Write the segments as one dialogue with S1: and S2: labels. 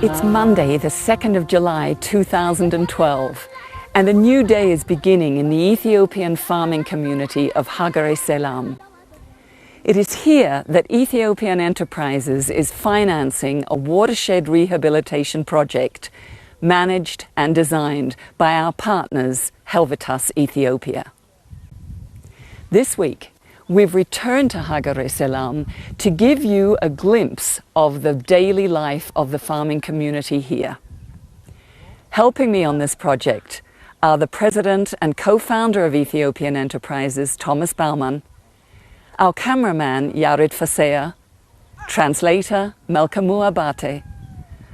S1: It's Monday, the 2nd of July 2012, and a new day is beginning in the Ethiopian farming community of Hagereselam. It is here that Ethiopian Enterprises is financing a watershed rehabilitation project managed and designed by our partners, Helvetas Ethiopia. This week, we've returned to Hagereselam to give you a glimpse of the daily life of the farming community here. Helping me on this project are the president and co-founder of Ethiopian Enterprises, Thomas Baumann, our cameraman, Yared Fasea, translator, Melkamu Abate,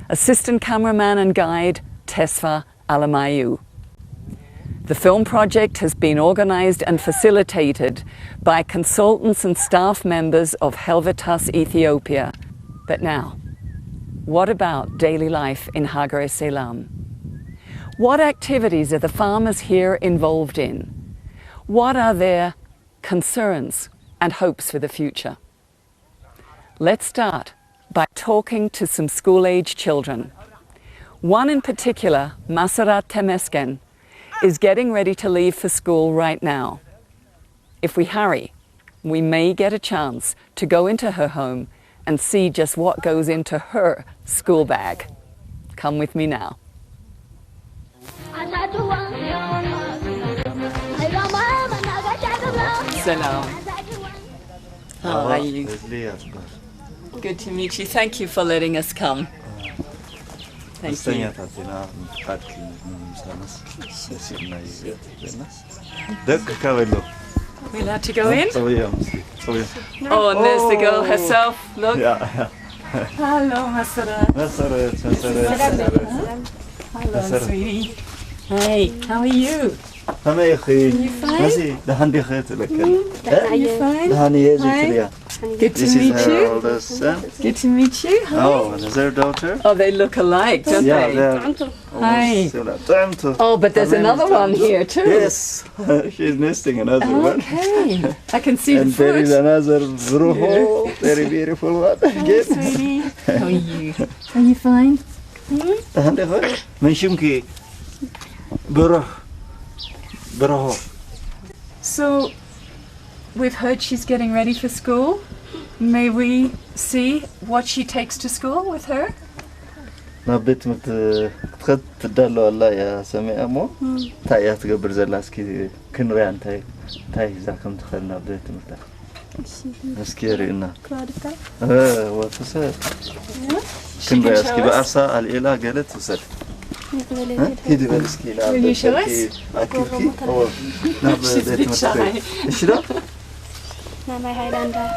S1: assistant cameraman and guide, Tesfa Alamayu. The film project has been organized and facilitated by consultants and staff members of Helvetas Ethiopia. But now, what about daily life in Hagereselam? What activities are the farmers here involved in? What are their concerns and hopes for the future? Let's start by talking to some school-age children. One in particular, Masarat Temesgen, is getting ready to leave for school right now. If we hurry, we may get a chance to go into her home and see just what goes into her school bag. Come with me now. Salam. How are you? Good to meet you. Thank you for letting us come. Thank you. We're allowed to go in? Oh, and there's the girl herself. Look. Hello, Masara. Hello, sweetie. Hey, how are you? You fine? Are you fine? Hi. Good to meet you. Good to meet you. Hi.
S2: Oh, and is there a daughter?
S1: Oh, they look alike, don't they? Hi. Oh, but there's another one here too.
S2: Yes, she's nesting another one.
S1: Okay, I can see
S2: and
S1: the fruit.
S2: there is another brujo, very beautiful one.
S1: Hi, sweetie. How are you? Are you fine? So, we've heard she's getting ready for school. May we see what she takes to school with her?
S2: نبيت تدلو الله يا سمي أمو تايا تقبر زلاسكي كنري أنتي تاي زاكم تخلنا بديت مرتاح مسكيري إنها وتسال كنري أسكي بأرسا الإله قالت تسال هيدي بالسكي لا
S1: Will you show us? She's a bit shy.
S2: إيش ده؟
S3: نعم هايلاندا.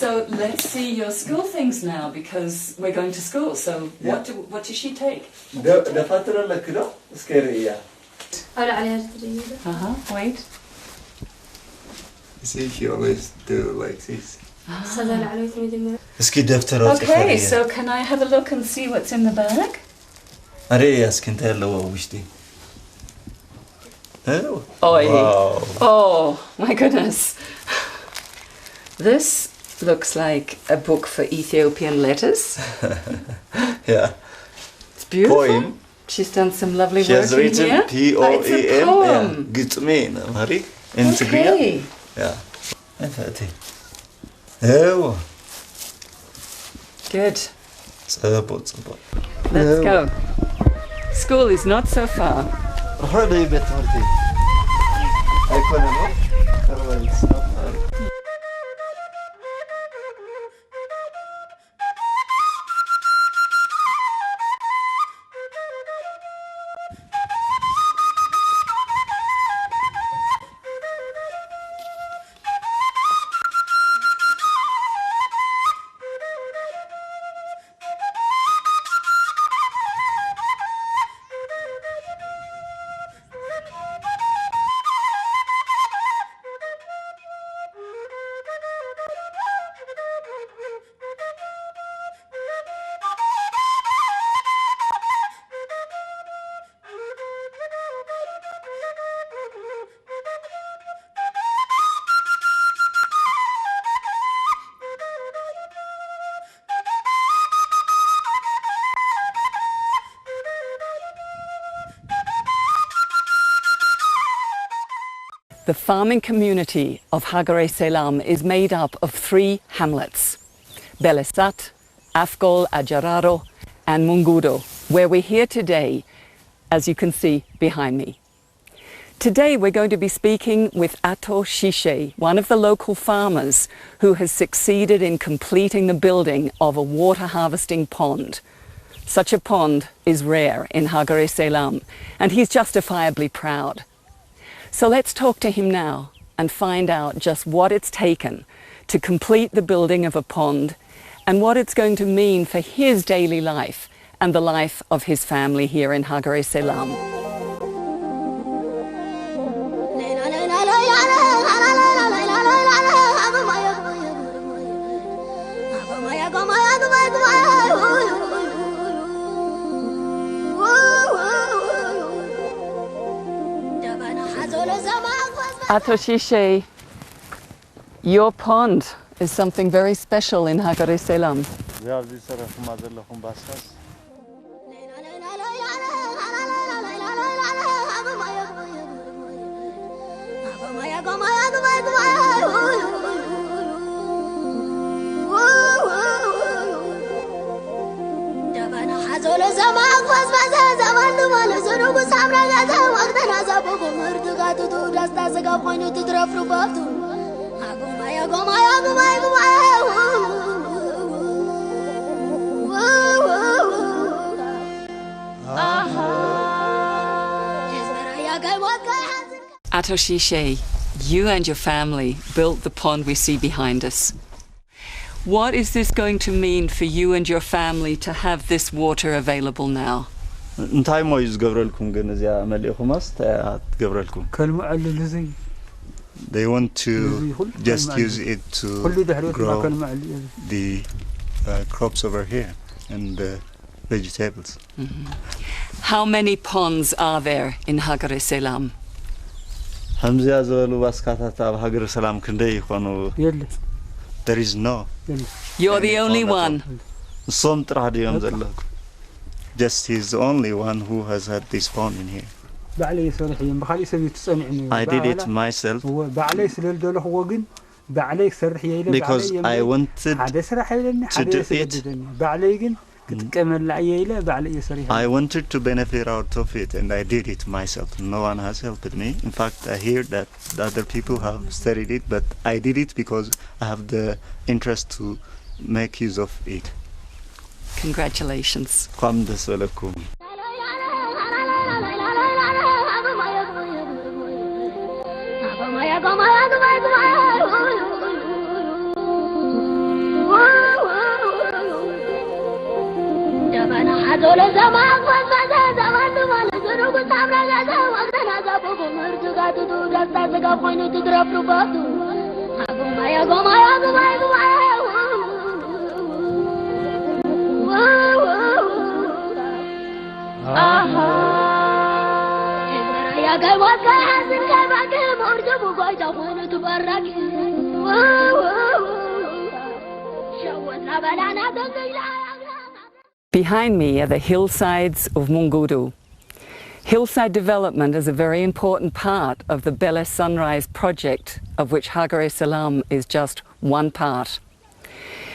S1: So let's see your school things now because we're going to school. So what does she take?
S2: ده فترة لك كده سكرية.
S1: Wait.
S2: See, she always do like this. اسكي دفتر.
S1: Okay, so can I have a look and see what's in the bag?
S2: أري أسكنت هلا ووشتي.
S1: Oh,
S2: wow.
S1: Oh my goodness. This looks like a book for Ethiopian letters.
S2: Yeah.
S1: It's beautiful.
S2: Poem.
S1: She's done some lovely
S2: She
S1: work
S2: has
S1: in
S2: written
S1: here.
S2: P-O-E-M.
S1: It's a poem.
S2: Good me, Mari. In Tigrinya.
S1: Okay.
S2: Yeah. Oh.
S1: Good.
S2: Support.
S1: Let's go. School is not so far. The farming community of Hagereselam is made up of 3 hamlets, Belesat, Afgol Ajararo and Mungudo, where we're here today, as you can see behind me. Today we're going to be speaking with Ato Shishe, one of the local farmers who has succeeded in completing the building of a water harvesting pond. Such a pond is rare in Hagereselam, and he's justifiably proud. So let's talk to him now and find out just what it's taken to complete the building of a pond and what it's going to mean for his daily life and the life of his family here in Hagereselam. Ato Shishe, your pond is something very special in Hagereselam. Ato Shishe, you and your family built the pond we see behind us. What is this going to mean for you and your family to have this water available now?
S2: They want to just use it to grow the crops over here and the vegetables.
S1: Mm-hmm. How many ponds are there in Hagereselam?
S2: There is no.
S1: You're the only one.
S2: Just he's the only one who has had this pond in here. I did it myself because I wanted to do it. I wanted to benefit out of it, and I did it myself. No one has helped me. In fact, I hear that the other people have studied it, but I did it because I have the interest to make use of it.
S1: Congratulations. Behind me are the hillsides of Mungudu. Hillside development is a very important part of the Bele Sunrise project, of which Hagereselam is just one part.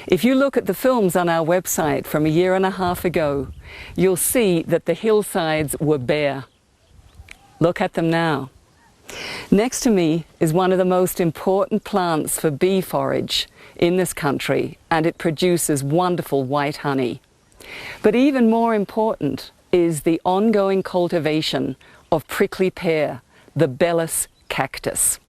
S1: If you look at the films on our website from a year and a half ago, you'll see that the hillsides were bare. Look at them now. Next to me is one of the most important plants for bee forage in this country, and it produces wonderful white honey. But even more important is the ongoing cultivation of prickly pear, the Bellis cactus.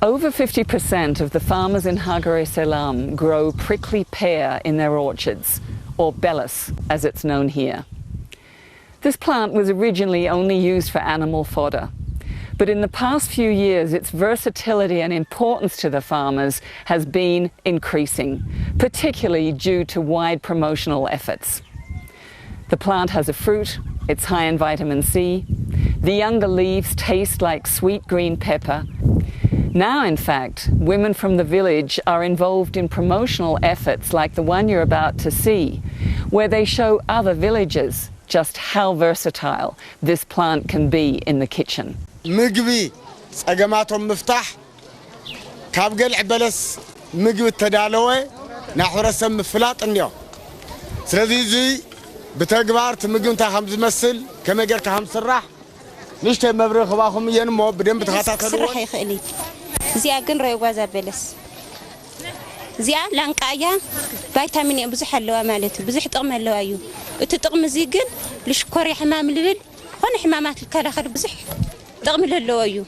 S1: Over 50% of the farmers in Hagereselam grow prickly pear in their orchards, or Bellis as it's known here. This plant was originally only used for animal fodder, but in the past few years its versatility and importance to the farmers has been increasing, particularly due to wide promotional efforts. The plant has a fruit, it's high in vitamin C, the younger leaves taste like sweet green pepper. Now, in fact, women from the village are involved in promotional efforts like the one you're about to see, where they show other villagers just how versatile this plant can be in the kitchen.
S4: مجبي أجمعتهم مفتاح كابجل عبلس مجبي التدالوي نحور السم فلات اليوم سلذي بتجبار تمجون تخمس مسل كم يجر كخمس الراح نشتى مبرخ باخم ينمو بدين بتخاطر
S5: سرح يخلي زياجن ريوازا بلس زيا لانقايا فيتامين بزح اللوا مالته بزح طقم اللوا ايو تطقم زيجن لشكوري حمام لبل هون حمامات الكلاخر بزح طقم اللوا ايو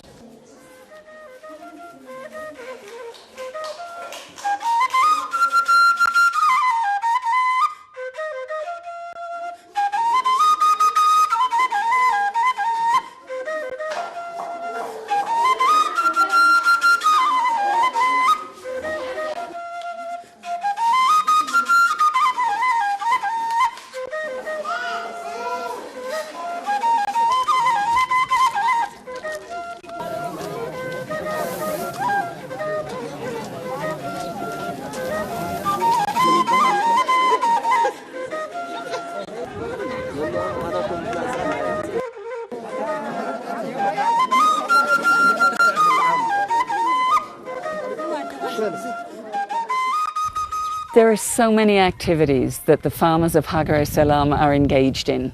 S1: There are so many activities that the farmers of Hagereselam are engaged in.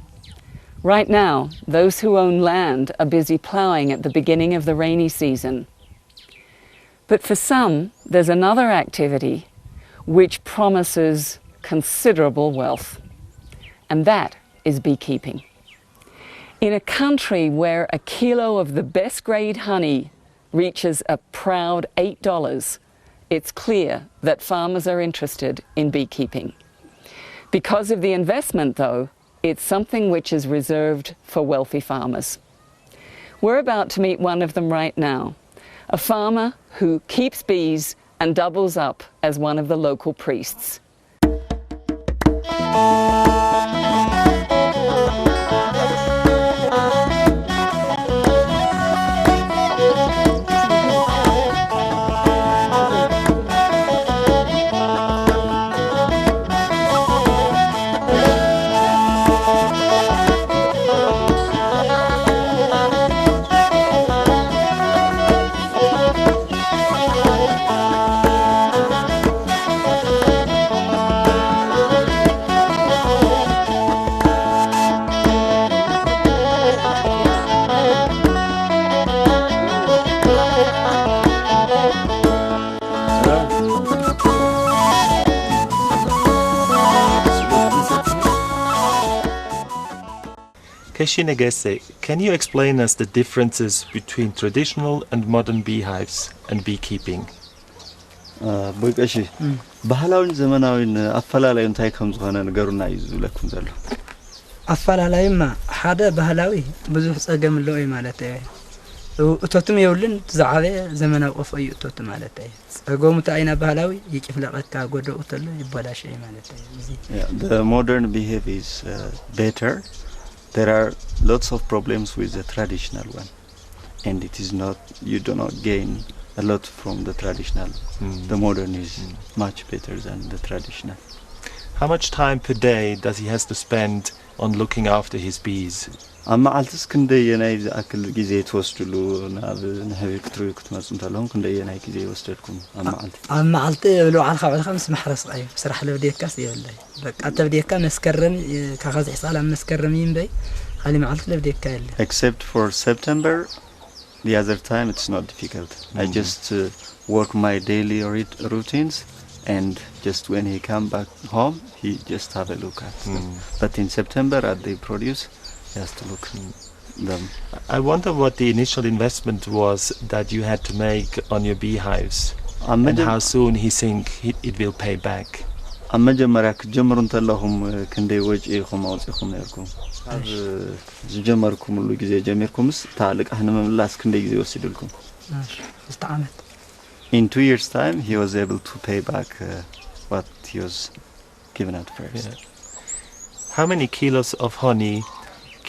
S1: Right now, those who own land are busy ploughing at the beginning of the rainy season. But for some, there's another activity which promises considerable wealth, and that is beekeeping. In a country where a kilo of the best grade honey reaches a proud $8, it's clear that farmers are interested in beekeeping. Because of the investment, though, it's something which is reserved for wealthy farmers. We're about to meet one of them right now, a farmer who keeps bees and doubles up as one of the local priests.
S6: Can you explain us the differences between traditional and modern beehives and beekeeping?
S2: ባህላውን ዘመናዊን አፈላላይ እንታይ ከም ዝኾነ ነገሩና ይዝብለኩም ዘሎ
S7: አፈላላይማ ሓደ ባህላዊ ብዙ ጸገም ለይ ማለት እቶትም የውልን ዝዓበ ዘመናዊ ቆፎ እዩ እቶት ማለት እዩ ጸጎሙ ታይና ባህላዊ ይጭፍለቀካ ጎደው ተለ ይበላሽ ማለት እዩ
S2: The modern behavior is better. There are lots of problems with the traditional one, and it is not, you do not gain a lot from the traditional. The modern is much better than the traditional.
S6: How much time per day does he has to spend on looking after his bees?
S2: أما علتس كندي أنا إذا أكل جزء توصلوا نهبي كترو كتمسون تلهم كندي أنا جزء وصلتكم
S7: أما علت لو على خمس محرس أيه بصراحة لو بديك كاس يقول لي بق أنت بديك كان مسكرم كخاز عصالة مسكرمين بي خلي ما علت لو بديك كايل
S2: except for September the other time it's not difficult. I just work my daily routines and just when he come back home he just have a look at them. But in September as they produce he has to look them.
S6: I wonder what the initial investment was that you had to make on your beehives and how soon he think it will pay back.
S2: أمجمرا كجمر انتلهم كندي وجهكم أوصيكم نيركم. جمركم اللي جزء جميركمس تعلق إحنا من لاس كندي جزء وسيدلكم.
S7: ماشي استعمت.
S2: In 2 years' time, he was able to pay back what he was given at first.
S6: Yeah. How many kilos of honey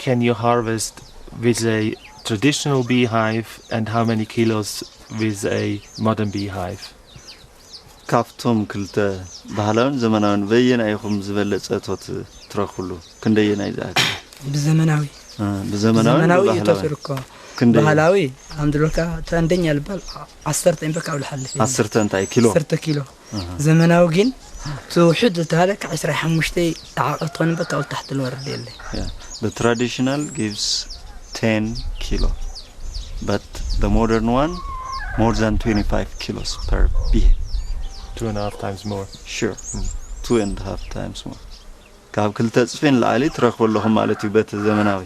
S6: can you harvest with a traditional beehive and how many kilos with a modern beehive?
S2: كافتم كلتا بحالون زمانون بينا يخم زبلت أتوت ترخلو كندينا إذاك
S7: بزمناوي
S2: بزمناوي
S7: يتوفركو بحالاوي الحمد لله تاندين يلبل 10 بك أو الحل
S2: 10 كيلو
S7: 10 كيلو زمناوي جين توحد هذاك 10 حمشتي تعاطون بك أو تحت الورد يلي
S2: The traditional gives 10 kilo but the modern one more than 25 kilos per bee.
S6: 2.5 times more.
S2: Sure. 2.5 times more. كاب كل تصفين العالي ترخوا لهم على تبات الزمناوي.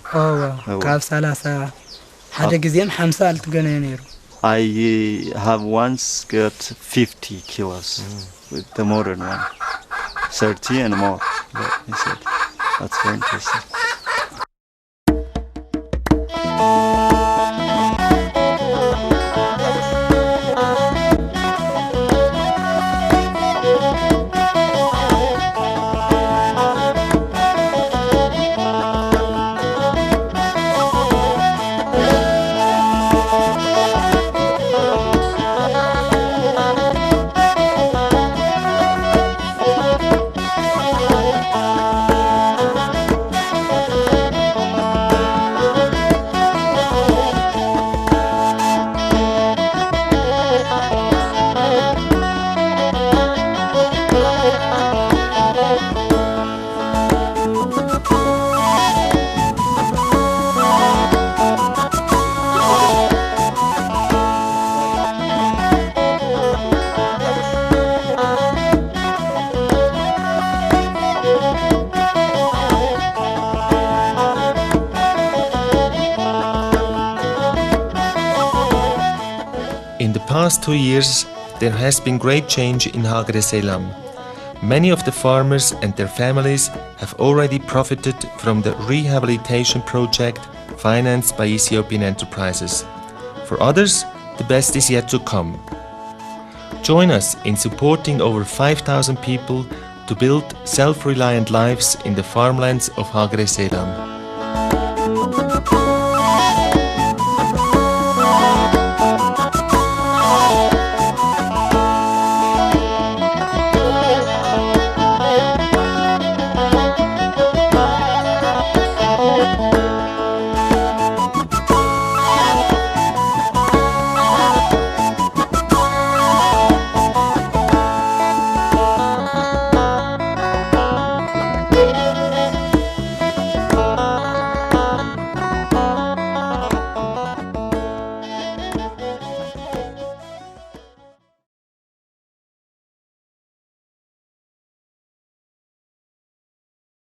S7: كاب 30 حدا جزيم 5 التقنا نيرو.
S2: I have once got 50 kilos with the modern one. 30 and more. He said. That's very interesting.
S6: In the past 2 years, there has been great change in Hagereselam. Many of the farmers and their families have already profited from the rehabilitation project financed by Ethiopian enterprises. For others, the best is yet to come. Join us in supporting over 5,000 people to build self-reliant lives in the farmlands of Hagereselam.